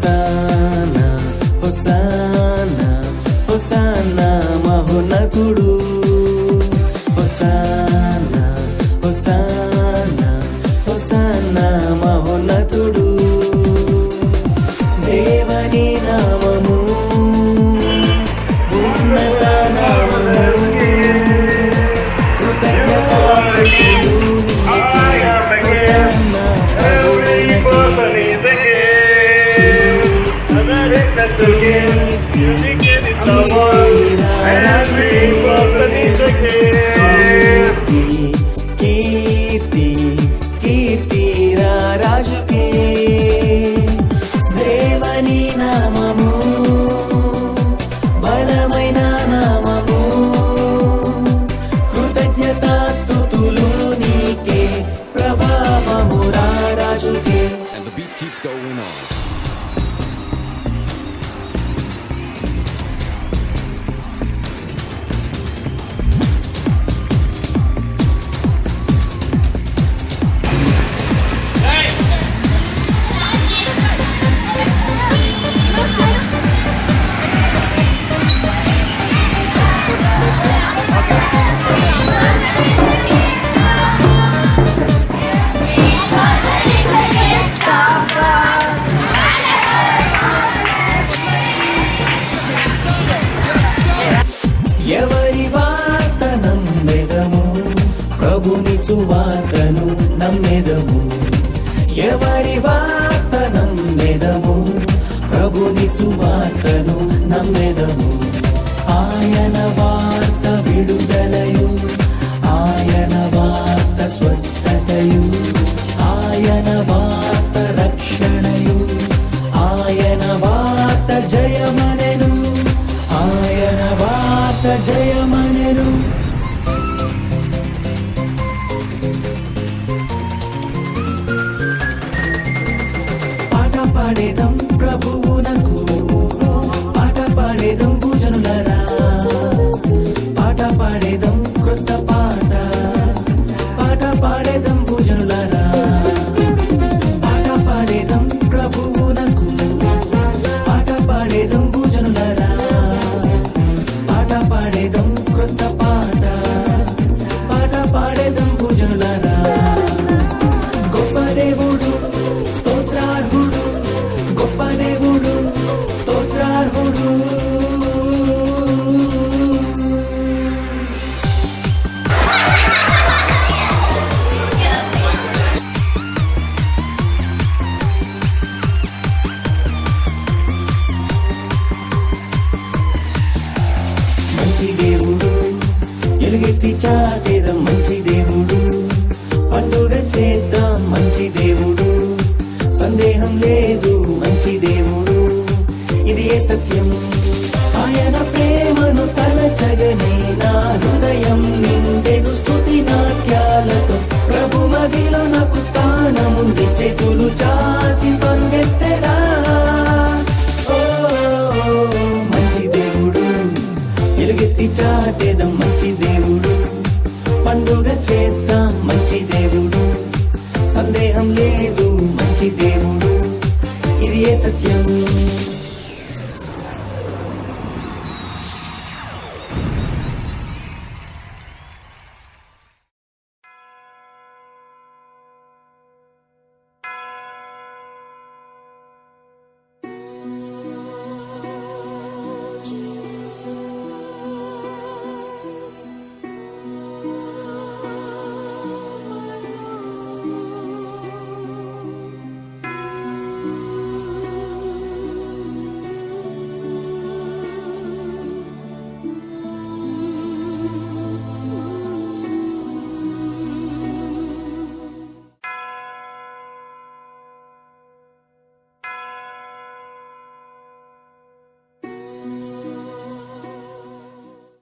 Hosanna hosanna hosanna మహోన్నతుడు hosanna hosanna hosanna మహోన్నతుడు దేవని నామము ఉన్నత నామము కృతజ్ఞతాస్తుతులు హోసానా కీర్తి కీర్తి రాజుకే దేవని నామము బలమైన నామము కృతజ్ఞతాస్తుతులు నీకే ప్రభావము రాజుకే. And the beat keeps going on. ఎవరి వార్త నమ్మెదము ప్రభుని సువార్తను నమ్మెదము ఎవరి వార్త నమ్మెదము ప్రభుని సువార్తను నమ్మెదము ఆయన వార్త విడుదలయు ఆయన వార్త స్వస్థతయు ఆయన వార్త రక్షణయు ఆయన వార్త జయమనెను ఆయన వార్త జయమనెను. పాట పాడేదం ప్రభువునకు పాట పాడేదం పూజనులరా పాట పాడేదం క్రొత్త పాట పాట పాడేదం పూజనులరా పాట పాడేదం ప్రభువునకు పాట పాడేదం పూజనులరా పాట పాడేదం క్రొత్త పాట పాట పాడేదం పూజనులరా. గొప్ప దేవుడు స్తోత్రార్హుడు గొప్ప దేవుడు స్తోత్రార్హుడు. మంచి దేవుడు ఎలుగెత్తి చాటేదం మంచి దేవుడు పండుగ చేద్దాం మంచి దేవుడు సందేహం లేదు మంచి దేవుడు ఇది ఏ సత్యం ఆయన ప్రేమను తలచగనే నా హృదయం నిండెను స్తుతి నాట్యాలతో ప్రభు మదిలో నాకు స్థానముంది చేతులు చాచి పరుగెత్తెరా. ఓ మంచి దేవుడు ఎలుగెత్తి చాటేదం మంచి దేవుడు పండుగ చేద్దాం మంచి దేవుడు సందేహం లేదు మంచి దేవుడు ఇది ఏ సత్యం